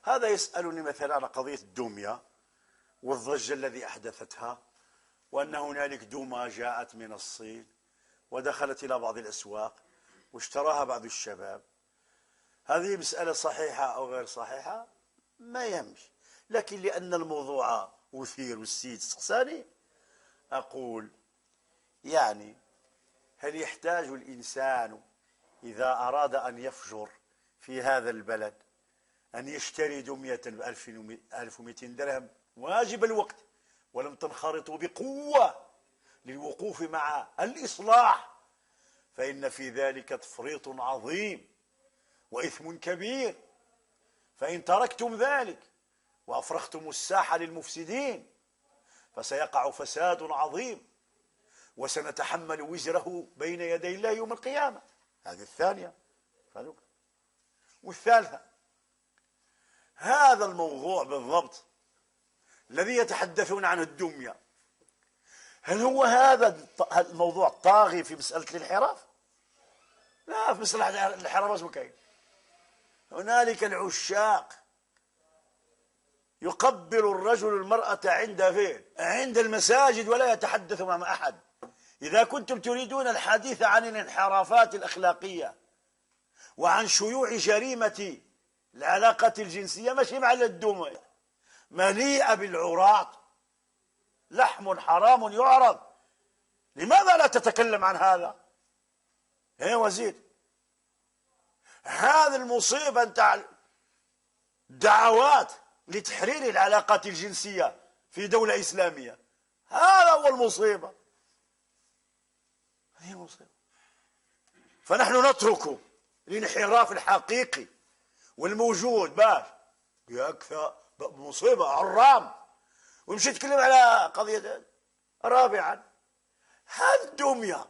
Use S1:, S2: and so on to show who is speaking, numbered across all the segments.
S1: هذا يسألني مثلا عن قضية الدمية والضجة الذي أحدثتها، وأن هنالك دمى جاءت من الصين ودخلت إلى بعض الأسواق واشتراها بعض الشباب. هذه مسألة صحيحة أو غير صحيحة ما يهمش، لكن لأن الموضوع أثير والسيد استقساني أقول يعني هل يحتاج الإنسان إذا أراد أن يفجر في هذا البلد أن يشتري دمية ب1200 درهم واجب الوقت ولم تنخرطوا بقوة للوقوف مع الإصلاح، فإن في ذلك تفريط عظيم وإثم كبير. فإن تركتم ذلك وأفرختم الساحة للمفسدين فسيقع فساد عظيم وسنتحمل وزره بين يدي الله يوم القيامة. هذه الثانية. والثالثة، هذا الموضوع بالضبط الذي يتحدثون عن الدمية، هل هو هذا الموضوع طاغي في مسألة الانحراف؟ لا، في مسألة الانحراف اسمه كاين. هنالك العشاق يقبل الرجل المرأة عند فين؟ عند المساجد ولا يتحدث مع أحد. إذا كنتم تريدون الحديث عن الانحرافات الأخلاقية وعن شيوع جريمة العلاقة الجنسية، ماشي مع الدمى مليئة بالعراة، لحم حرام يعرض. لماذا لا تتكلم عن هذا؟ ايه وزير، هذه المصيبة نتاع دعوات لتحرير العلاقات الجنسية في دولة إسلامية، هذا هو المصيبة، هذه المصيبة. فنحن نترك الانحراف الحقيقي والموجود باش بأكثر مصيبة عرام ونمشي نتكلم على قضية. رابعا، هذه الدمية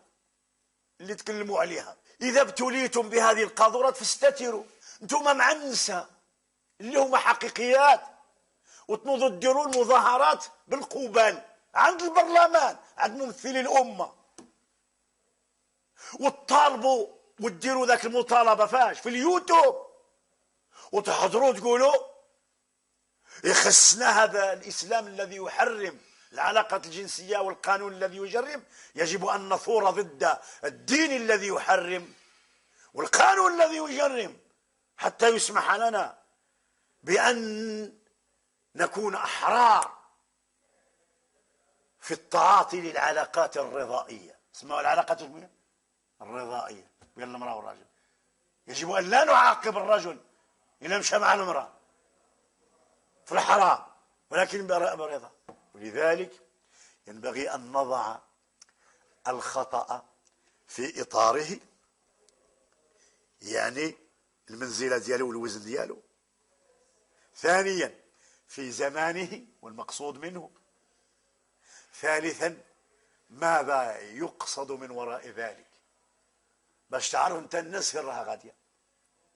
S1: اللي تكلموا عليها، إذا ابتليتم بهذه القاذورات فاستتروا. انتم مع النساء اللي هما حقيقيات وتنوضوا ديروا المظاهرات بالقبال عند البرلمان عند ممثلي الأمة وتطالبوا وتديروا ذاك المطالبة فاش في اليوتيوب وتحضروا تقولوا يخصنا هذا الإسلام الذي يحرم العلاقة الجنسية والقانون الذي يجرم. يجب أن نثور ضد الدين الذي يحرم والقانون الذي يجرم حتى يسمح لنا بأن نكون أحرار في التعاطي للعلاقات الرضائية. اسمها العلاقات الرضائية بين المرأة والرجل. يجب أن لا نعاقب الرجل إذا مشى مع المرأة في الحرام، ولكن برضا. ولذلك ينبغي أن نضع الخطأ في إطاره، يعني المنزلة دياله والوزن دياله. ثانيا في زمانه والمقصود منه. ثالثا ماذا يقصد من وراء ذلك باش تعرف انت الناس فين راها غاديه.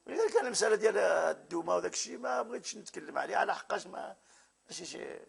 S1: ولذلك كان المساله ديال الدومه وداك الشيء ما بغيتش نتكلم عليه على حقاش ماشي شيء